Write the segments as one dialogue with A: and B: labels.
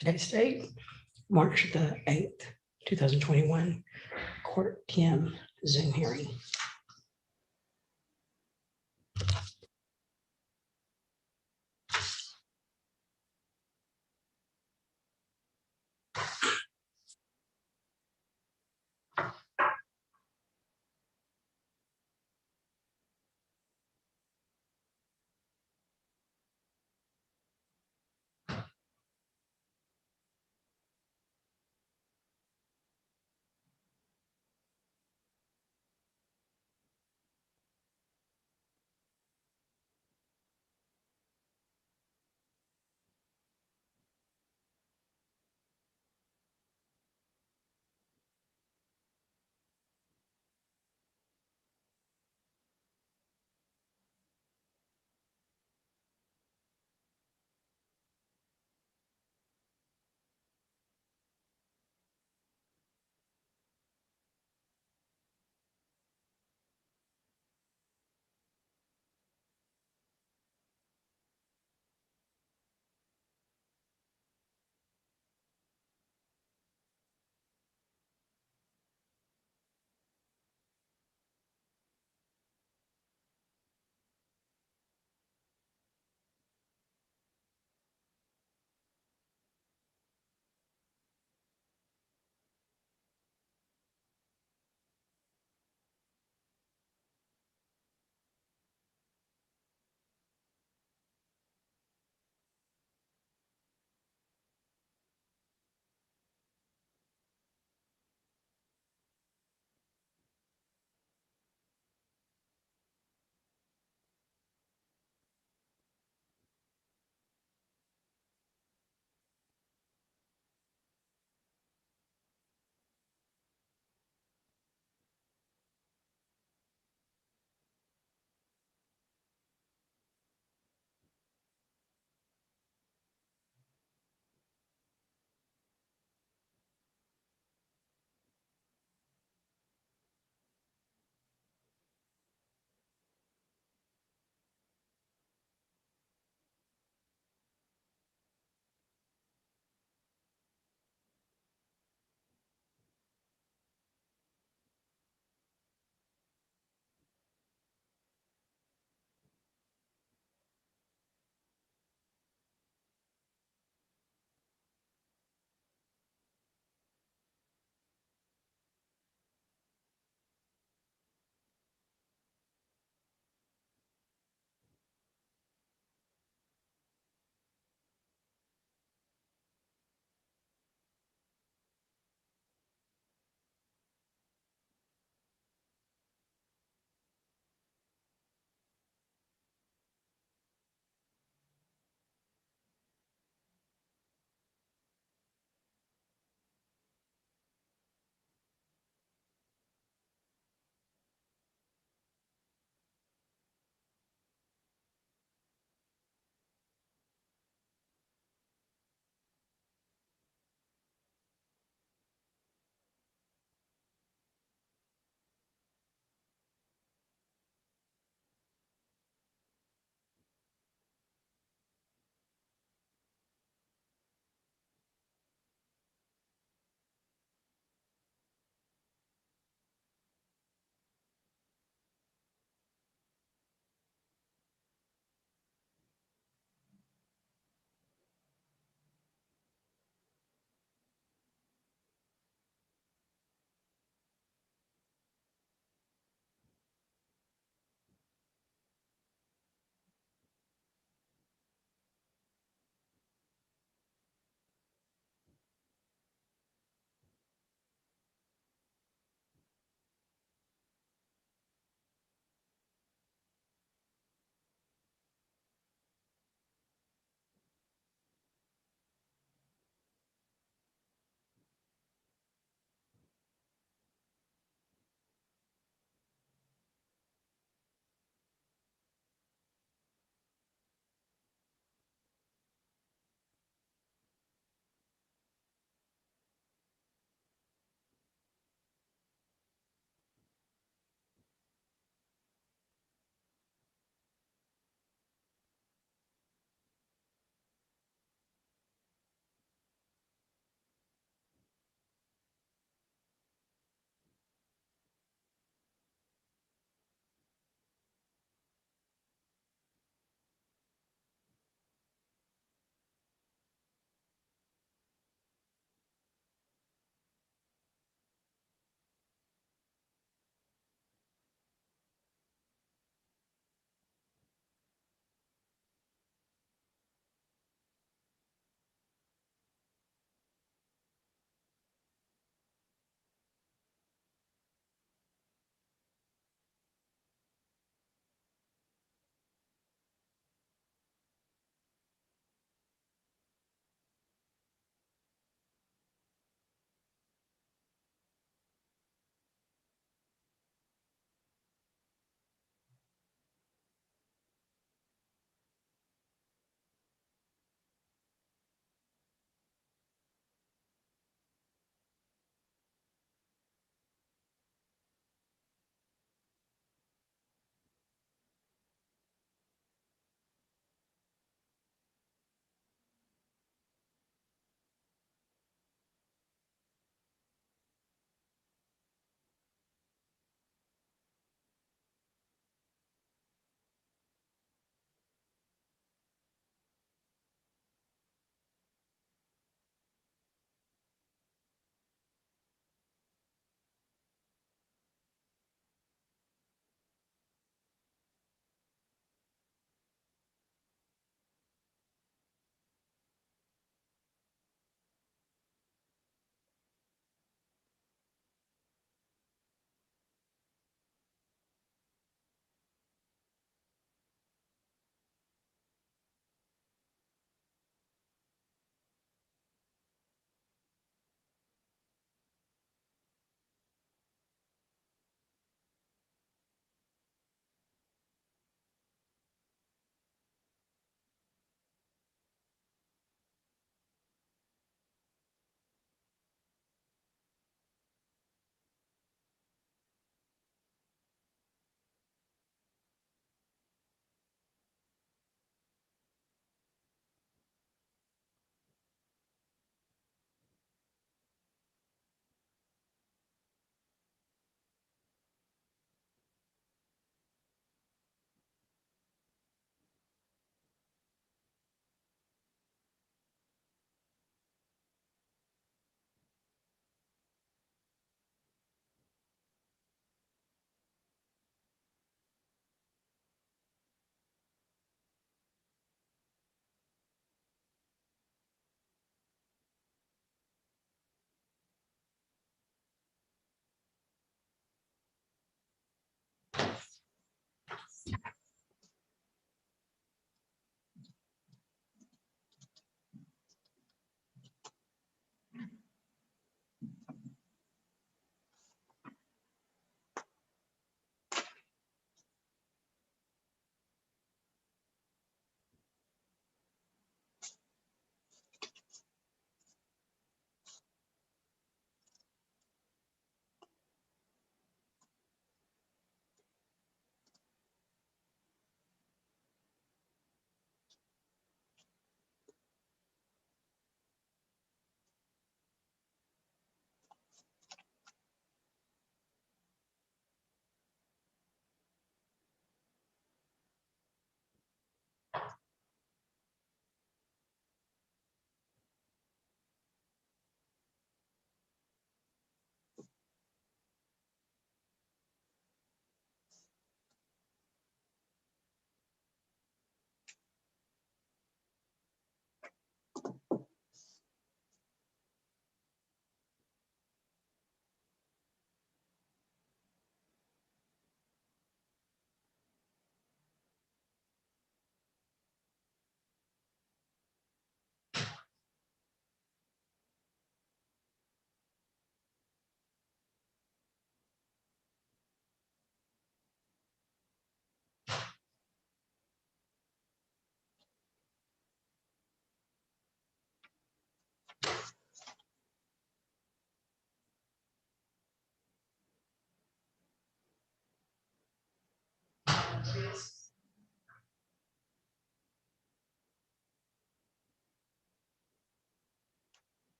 A: Today's date, March the 8th, 2021, Court 10 Zoom hearing.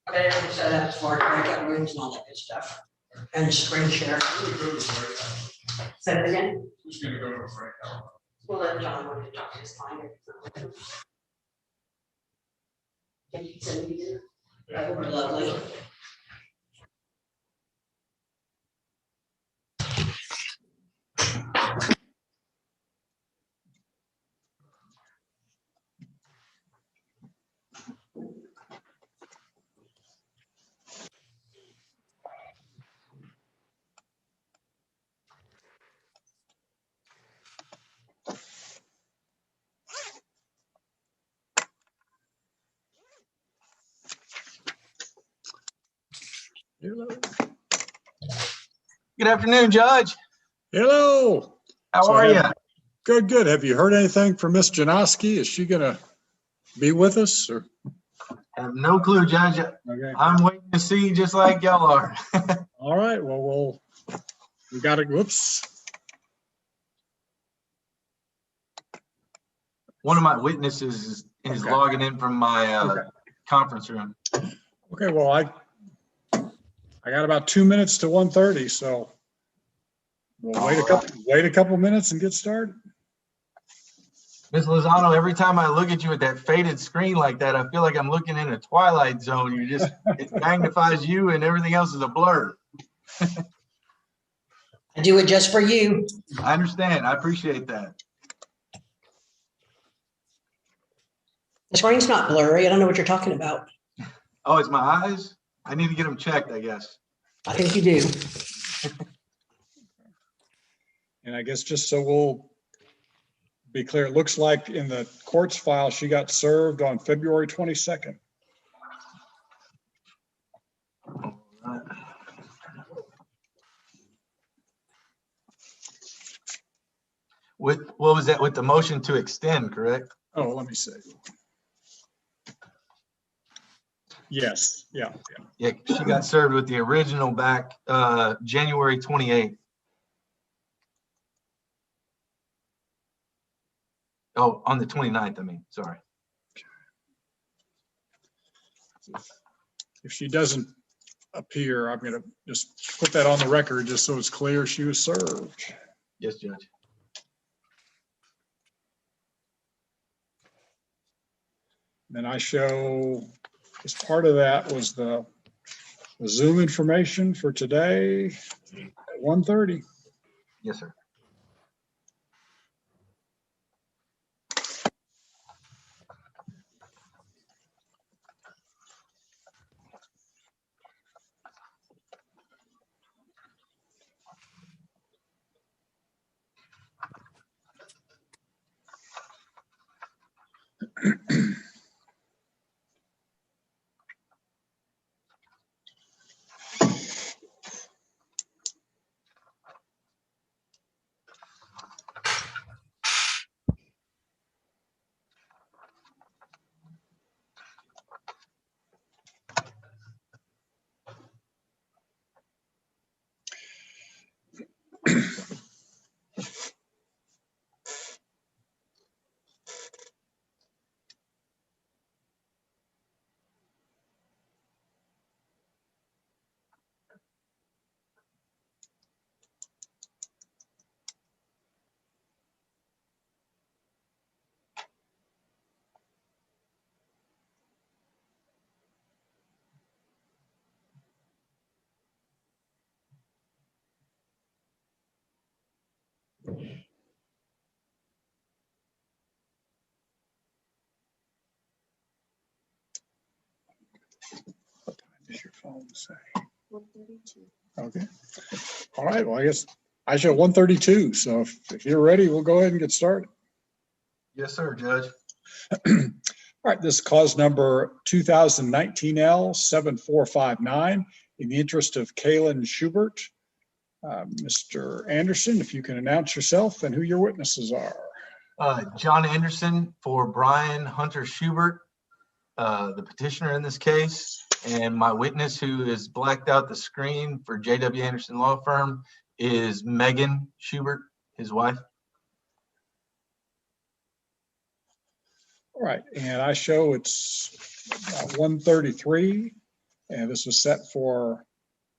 A: Got everything set up as far as breakout rooms and all that good stuff. And screen share. Say it again?
B: Who's gonna go to a breakout?
A: We'll let John work to talk to his client. Can you send me there? That would be lovely.
C: Hello.
D: Good afternoon, Judge.
C: Hello.
D: How
C: So
D: are you?
C: Good, good. Have you heard anything from Miss Janoski? Is she gonna be with us or?
D: I have no clue, Judge.
C: Okay.
D: I'm waiting to see just like y'all are.
C: All right, well, we got it. Whoops.
D: One of my witnesses is
C: Okay.
D: logging in from my
C: Okay.
D: conference room.
C: Okay, well, I got about 2 minutes to 1:30, so we'll wait a couple minutes and get started.
D: Ms. Lozano, every time I look at you with that faded screen like that, I feel like I'm looking in a twilight zone. It magnifies you and everything else is a blur.
A: I do it just for you.
D: I understand. I appreciate that.
A: The screen's not blurry. I don't know what you're talking about.
D: Oh, it's my eyes? I need to get them checked, I guess.
A: I think you do.
C: And I guess just so we'll be clear, it looks like in the court's file, she got served on February 22nd.
D: What was that with the motion to extend, correct?
C: Oh, let me see. Yes, yeah.
D: Yeah, she got served with the original back January 28th. Oh, on the 29th, I mean, sorry.
C: If she doesn't appear, I'm gonna just put that on the record, just so it's clear she was served.
D: Yes, Judge.
C: Then I show, as part of that was the Zoom information for today at 1:30.
D: Yes, sir.
C: What time does your phone say? 1:32. Okay. All right, well, I guess I show 1:32. So if you're ready, we'll go ahead and get started.
D: Yes, sir, Judge.
C: All right, this is cause number 2019L7459 in the interest of Kaylin Schubert. Mr. Anderson, if you can announce yourself and who your witnesses are.
D: John Anderson for Brian Hunter Schubert, the petitioner in this case, and my witness who has blacked out the screen for J.W. Anderson Law Firm is Megan Schubert, his wife.
C: All right, and I show it's 1:33. And this was set for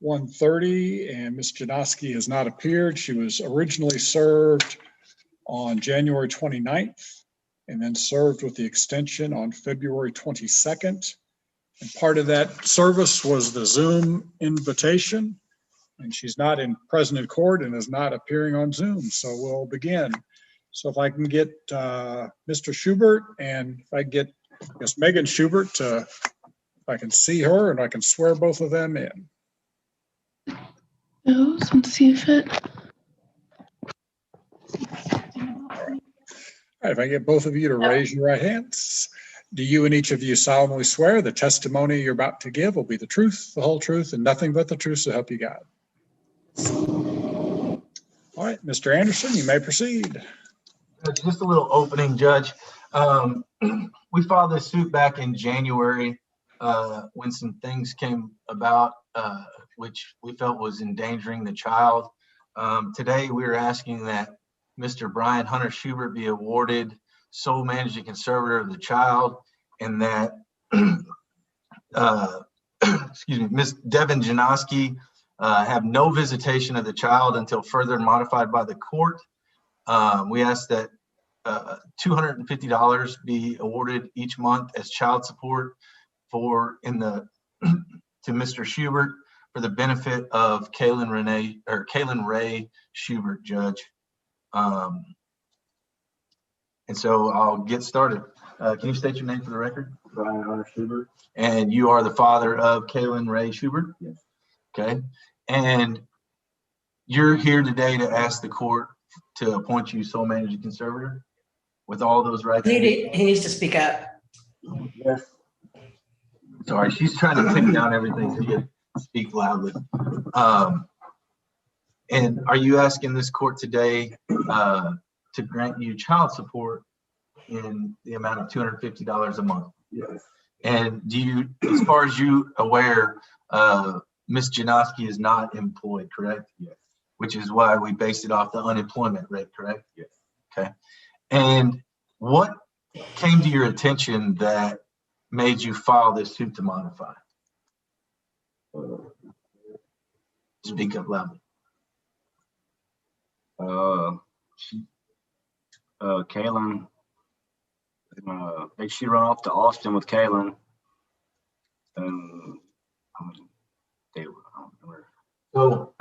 C: 1:30, and Ms. Janoski has not appeared. She was originally served on January 29th and then served with the extension on February 22nd. And part of that service was the Zoom invitation, and she's not present in court and is not appearing on Zoom. So we'll begin. So if I can get Mr. Schubert, and if I get Miss Megan Schubert to, if I can see her and I can swear both of them in.
B: No, let's see if it.
C: All right, if I get both of you to raise your right hands. Do you and each of you solemnly swear the testimony you're about to give will be the truth, the whole truth, and nothing but the truth, so help you God? All right, Mr. Anderson, you may proceed.
D: Just a little opening, Judge. We filed this suit back in January when some things came about which we felt was endangering the child. Today, we are asking that Mr. Brian Hunter Schubert be awarded sole managing conservator of the child, and that excuse me, Ms. Devin Janoski have no visitation of the child until further modified by the court. We ask that $250 be awarded each month as child support to Mr. Schubert for the benefit of Kaylin Ray Schubert, Judge. And so I'll get started. Can you state your name for the record?
E: Brian Hunter Schubert.
D: And you are the father of Kaylin Ray Schubert?
E: Yes.
D: Okay. And you're here today to ask the court to appoint you sole managing conservator with all those rights?
A: He needs to speak up.
E: Yes.
D: Sorry, she's trying to take down everything so you can speak loudly. And are you asking this court today to grant you child support in the amount of $250 a month?
E: Yes.
D: And do you, as far as you aware, Ms. Janoski is not employed, correct?
E: Yes.
D: Which is why we based it off the unemployment rate, correct?
E: Yes.
D: Okay. And what came to your attention that made you file this suit to modify? Speak up loudly.
E: Kaylin, she run off to Austin with Kaylin, and I don't remember.
D: So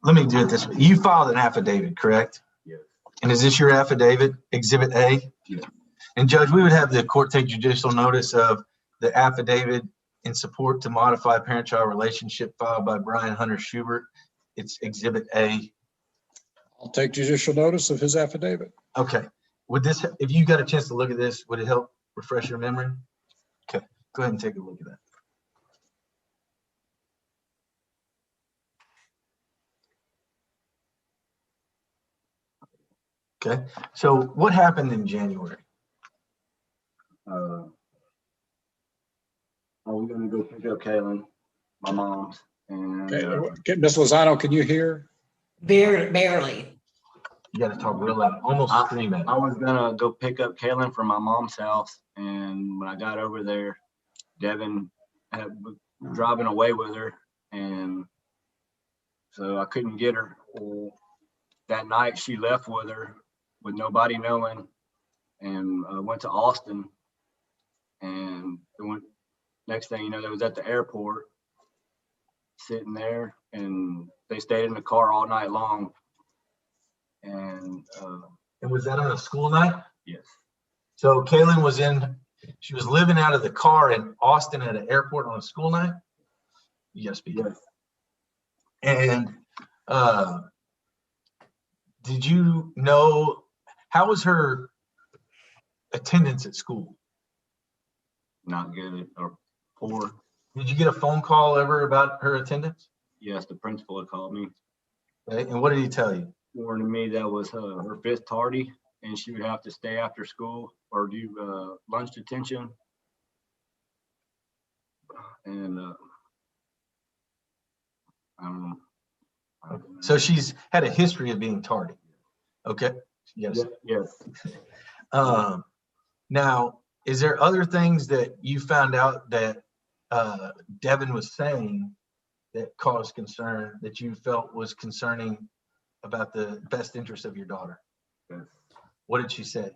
D: let me do it this way. You filed an affidavit, correct?
E: Yes.
D: And is this your affidavit, Exhibit A?
E: Yes.
D: And Judge, we would have the court take judicial notice of the affidavit in support to modify parent-child relationship filed by Brian Hunter Schubert. It's Exhibit A.
C: I'll take judicial notice of his affidavit.
D: Okay. Would this, if you got a chance to look at this, would it help refresh your memory? Okay. Go ahead and take a look at that. Okay. So what happened in January?
E: I was gonna go pick up Kaylin, my mom's, and
C: Okay, Ms. Lozano, can you hear?
A: Barely.
D: You got to talk real loud, almost scream at it.
E: I was gonna go pick up Kaylin from my mom's house, and when I got over there, Devin was driving away with her, and so I couldn't get her. Well, that night she left with her with nobody knowing, and went to Austin, and next thing you know, they was at the airport sitting there, and they stayed in the car all night long. And
D: was that on a school night?
E: yes.
D: So Kaylin was she was living out of the car in Austin at an airport on a school night? You gotta speak up. And did you know, how was her attendance at school?
E: Not good or poor.
D: Did you get a phone call ever about her attendance?
E: Yes, the principal had called me,
D: Okay. And what did he tell you?
E: warning me that was her fifth tardy, and she would have to stay after school or do lunch detention. And I don't know.
D: So she's had a history of being tardy. Okay. Yes.
E: Yes.
D: Now, is there other things that you found out that Devin was saying that caused concern, that you felt was concerning about the best interest of your daughter?
E: Yes.
D: What did she say?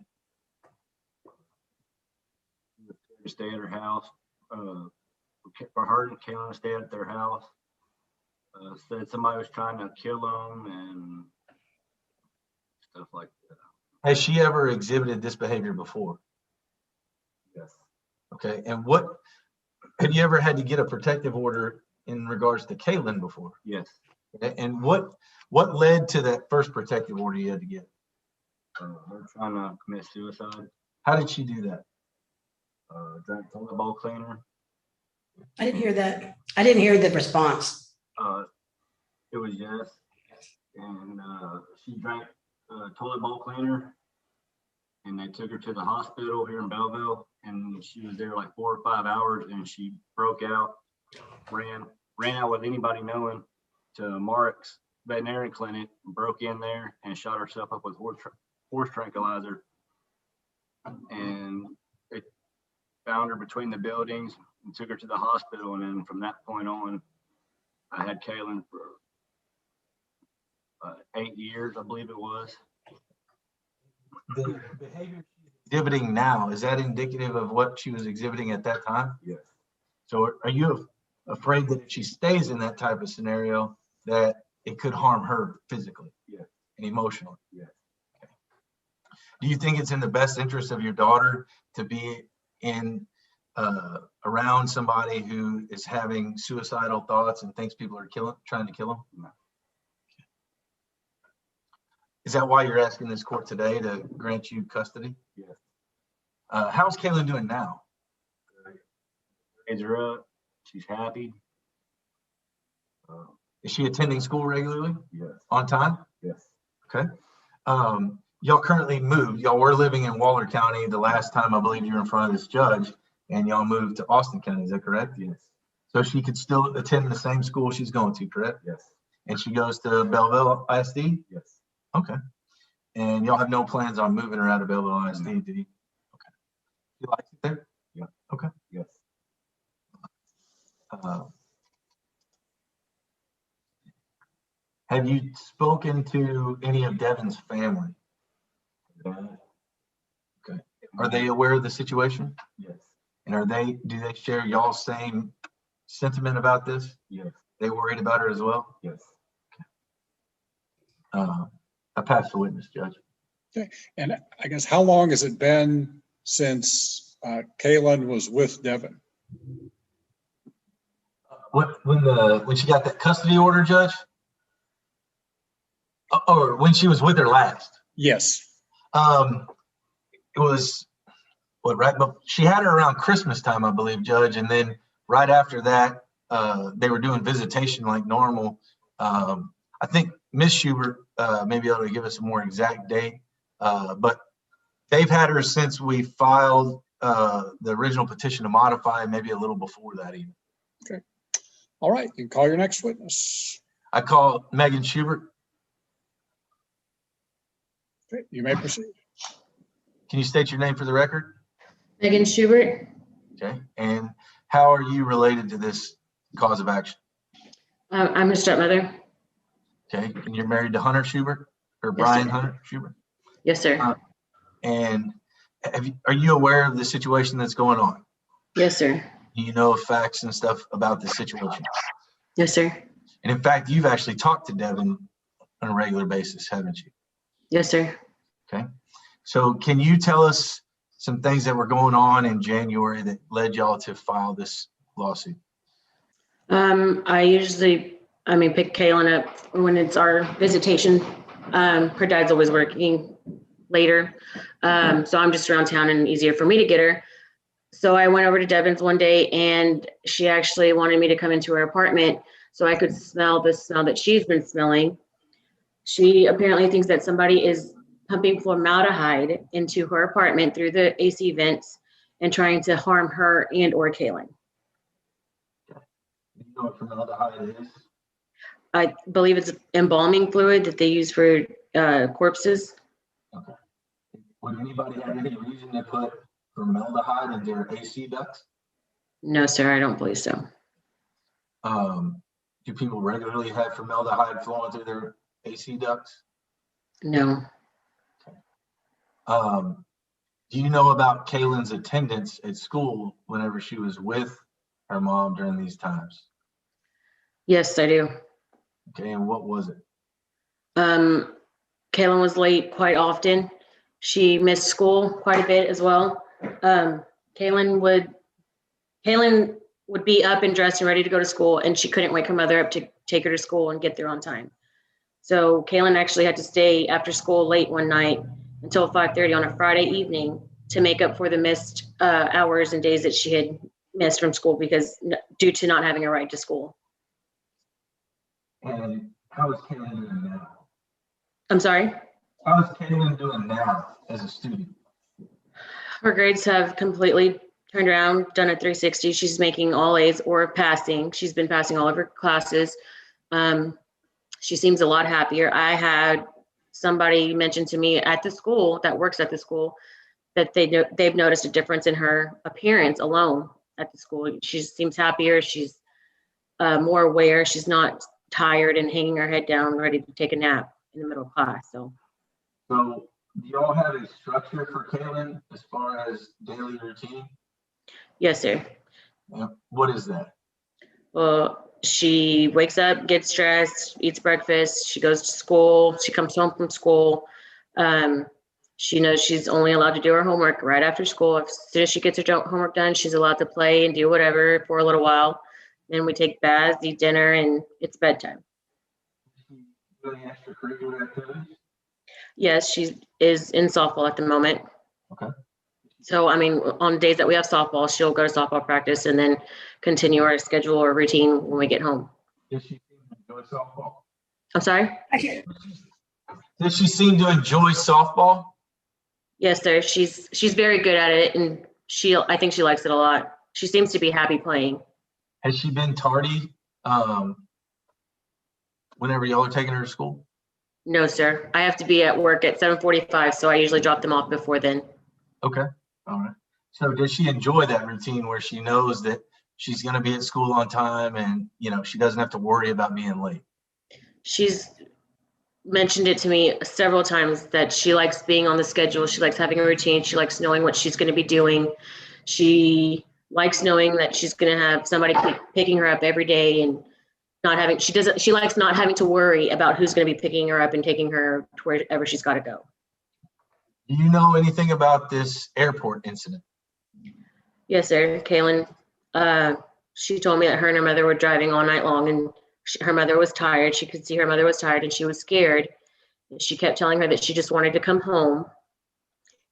E: To stay at her house, for her and Kaylin to stay at their house. Said somebody was trying to kill them and stuff like that.
D: Has she ever exhibited this behavior before?
E: Yes.
D: Okay, and what, have you ever had to get a protective order in regards to Kaylin before?
E: Yes.
D: Okay, and what led to that first protective order you had to get?
E: Her trying to commit suicide.
D: How did she do that?
E: Drank toilet bowl cleaner.
A: I didn't hear that. I didn't hear the response.
E: It was yes. And she drank toilet bowl cleaner, and they took her to the hospital here in Belleville, and she was there like 4 or 5 hours, and she broke out, ran out with anybody knowing to Mark's veterinary clinic, broke in there and shot herself up with horse tranquilizer. And they found her between the buildings and took her to the hospital. And then from that point on, I had Kaylin for 8 years, I believe it was.
D: The behavior she's exhibiting now, is that indicative of what she was exhibiting at that time?
E: Yes.
D: So are you afraid that if she stays in that type of scenario, that it could harm her physically?
E: Yes.
D: And emotionally?
E: Yes.
D: Okay. Do you think it's in the best interest of your daughter to be in around somebody who is having suicidal thoughts and thinks people are trying to kill them?
E: No.
D: Is that why you're asking this court today to grant you custody?
E: Yes.
D: How's Kaylin doing now?
E: Grades are up. She's happy.
D: Is she attending school regularly?
E: Yes.
D: On time?
E: Yes.
D: Okay. Y'all currently moved. Y'all were living in Waller County the last time I believe you were in front of this judge, and y'all moved to Austin County. Is that correct?
E: Yes.
D: So she could still attend the same school she's going to, correct?
E: Yes.
D: And she goes to Belleville ISD?
E: Yes.
D: Okay. And y'all have no plans on moving her out of Belleville ISD,
E: No.
D: do you? Okay. You like it there?
E: Yeah.
D: Okay.
E: Yes.
D: Have you spoken to any of Devin's family? Okay. Are they aware of the situation?
E: Yes.
D: And do they share y'all's same sentiment about this?
E: Yes.
D: They worried about her as well?
E: Yes.
D: I pass the witness, Judge.
C: Okay. And I guess how long has it been since Kaylin was with Devin?
D: When she got that custody order, Judge? Or when she was with her last?
C: Yes.
D: It was right, but she had her around Christmas time, I believe, Judge, and then right after that, they were doing visitation like normal. I think Miss Schubert may be able to give us a more exact date, but they've had her since we filed the original petition to modify, maybe a little before that even.
C: Okay. All right. You can call your next witness.
D: I call Megan Schubert.
C: Okay. You may proceed.
D: Can you state your name for the record?
B: Megan Schubert.
D: Okay. And how are you related to this cause of action?
B: I'm a stepmother.
D: Okay. And you're married to Hunter Schubert or
B: Yes,
D: Brian
B: sir.
D: Hunter Schubert?
B: Yes, sir.
D: And are you aware of the situation that's going on?
B: Yes, sir.
D: Do you know facts and stuff about the situation?
B: Yes, sir.
D: And in fact, you've actually talked to Devin on a regular basis, haven't you?
B: Yes, sir.
D: Okay. So can you tell us some things that were going on in January that led y'all to file this lawsuit?
B: I usually, pick Kaylin up when it's our visitation. Her dad's always working later. So I'm just around town and easier for me to get her. So I went over to Devin's one day and she actually wanted me to come into her apartment so I could smell the smell that she's been smelling. She apparently thinks that somebody is pumping formaldehyde into her apartment through the AC vents and trying to harm her and or Kaylin.
D: Do you know what formaldehyde is?
B: I believe it's embalming fluid that they use for corpses.
D: Okay. Would anybody have any reason to put formaldehyde in their AC ducts?
B: No, sir, I don't believe so.
D: Do people regularly have formaldehyde flowing through their AC ducts?
B: No.
D: Do you know about Kaylin's attendance at school whenever she was with her mom during these times?
B: Yes, I do.
D: Okay, and what was it?
B: Kaylin was late quite often. She missed school quite a bit as well. Kaylin would be up and dressed and ready to go to school, and she couldn't wake her mother up to take her to school and get there on time. So Kaylin actually had to stay after school late one night until 5:30 on a Friday evening to make up for the missed hours and days that she had missed from school due to not having a ride to school.
D: And how is Kaylin doing now?
B: I'm sorry?
D: How is Kaylin doing now as a student?
B: Her grades have completely turned around, done a 360. She's making all A's or passing. She's been passing all of her classes. She seems a lot happier. I had somebody mention to me at the school that works at the school that they've noticed a difference in her appearance alone at the school. She seems happier. She's more aware. She's not tired and hanging her head down, ready to take a nap in the middle of class. So
D: do y'all have a structure for Kaylin as far as daily routine?
B: yes, sir.
D: What is that?
B: Well, she wakes up, gets dressed, eats breakfast. She goes to school. She comes home from school. She knows she's only allowed to do her homework right after school. As soon as she gets her homework done, she's allowed to play and do whatever for a little while. Then we take baths, eat dinner, and it's bedtime.
D: Do any extracurricular activities?
B: Yes, she is in softball at the moment.
D: Okay.
B: So, I mean, on days that we have softball, she'll go to softball practice and then continue our schedule or routine when we get home.
D: Does she seem to enjoy softball?
B: I'm sorry?
D: Does she seem to enjoy softball?
B: Yes, sir. She's very good at it, and I think she likes it a lot. She seems to be happy playing.
D: Has she been tardy whenever y'all are taking her to school?
B: No, sir. I have to be at work at 7:45, so I usually drop them off before then.
D: Okay. All right. So does she enjoy that routine where she knows that she's going to be at school on time and, she doesn't have to worry about being late?
B: She's mentioned it to me several times that she likes being on the schedule. She likes having a routine. She likes knowing what she's going to be doing. She likes knowing that she's going to have somebody picking her up every day and she likes not having to worry about who's going to be picking her up and taking her to wherever she's got to go.
D: Do you know anything about this airport incident?
B: Yes, sir. Kaylin, she told me that her and her mother were driving all night long, and her mother was tired. She could see her mother was tired, and she was scared. And she kept telling her that she just wanted to come home.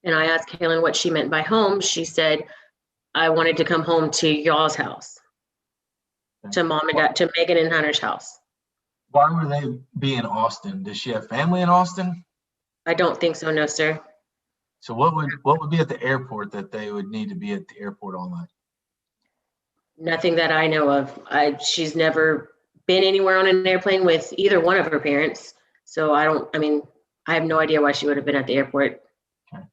B: And I asked Kaylin what she meant by home. She said, I wanted to come home to y'all's house, to mom and dad, to Megan and Hunter's house.
D: Why would they be in Austin? Does she have family in Austin?
B: I don't think so, no, sir.
D: So what would be at the airport that they would need to be at the airport all night?
B: Nothing that I know of. She's never been anywhere on an airplane with either one of her parents. So I have no idea why she would have been at the airport.
D: Okay.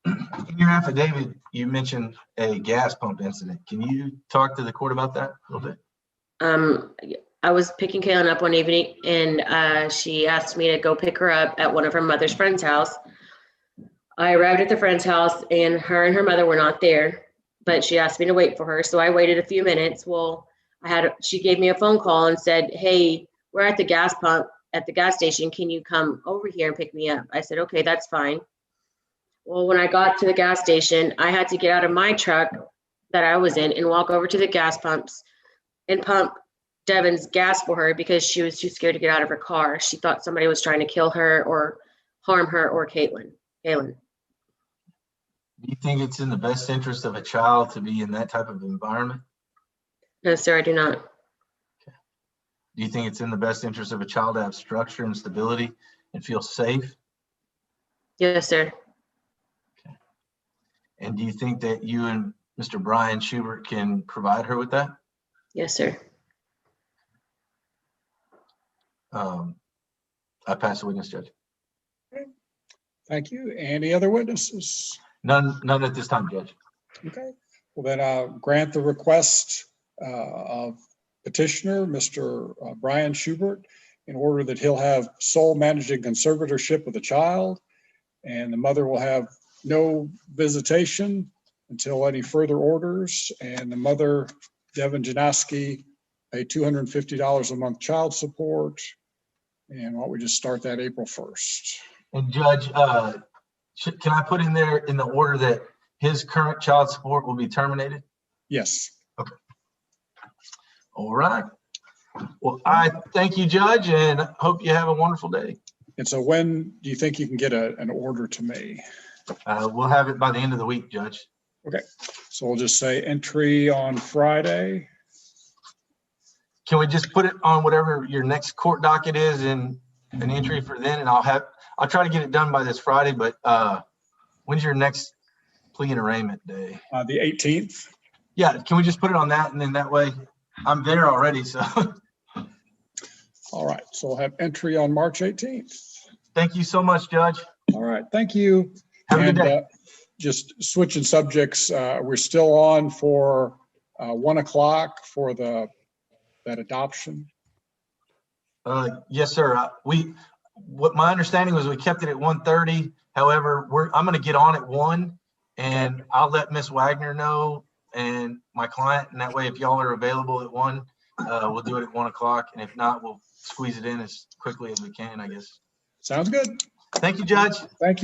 D: In your affidavit, you mentioned a gas pump incident. Can you talk to the court about that a little bit?
B: I was picking Kaylin up one evening, and she asked me to go pick her up at one of her mother's friend's house. I arrived at the friend's house, and her mother were not there, but she asked me to wait for her. So I waited a few minutes. Well, she gave me a phone call and said, hey, we're at the gas pump at the gas station. Can you come over here and pick me up? I said, okay, that's fine. Well, when I got to the gas station, I had to get out of my truck that I was in and walk over to the gas pumps and pump Devin's gas for her because she was too scared to get out of her car. She thought somebody was trying to kill her or harm her or Kaylin.
D: Do you think it's in the best interest of a child to be in that type of environment?
B: No, sir, I do not.
D: Okay. Do you think it's in the best interest of a child to have structure and stability and feel safe?
B: Yes, sir.
D: Okay. And do you think that you and Mr. Brian Schubert can provide her with that?
B: Yes, sir.
D: I pass the witness, Judge.
C: Thank you. Any other witnesses?
D: None at this time, Judge.
C: Okay. Will then grant the request of petitioner, Mr. Brian Schubert, in order that he'll have sole managing conservatorship of the child, and the mother will have no visitation until any further orders, and the mother, Devin Janoski, pay $250 a month child support. And why don't we just start that April 1st?
D: And Judge, can I put in there in the order that his current child support will be terminated?
C: Yes.
D: All right. Well, I thank you, Judge, and hope you have a wonderful day.
C: And so when do you think you can get an order to me?
D: We'll have it by the end of the week, Judge.
C: Okay, so we'll just say entry on Friday.
D: Can we just put it on whatever your next court docket is and an entry for then? And I'll try to get it done by this Friday, but when's your next plea and arraignment day?
C: The 18th.
D: Yeah, can we just put it on that, and then that way I'm there already, so.
C: All right, so we'll have entry on March 18th.
D: Thank you so much, Judge.
C: All right, thank you.
D: Have a good day.
C: Just switching subjects, we're still on for 1 o'clock for that adoption.
D: Yes, sir. What my understanding was we kept it at 1:30. However, I'm going to get on at 1, and I'll let Miss Wagner know and my client, and that way, if y'all are available at 1, we'll do it at 1 o'clock, and if not, we'll squeeze it in as quickly as we can, I guess.
C: Sounds good.
D: Thank you, Judge.
C: Thank you.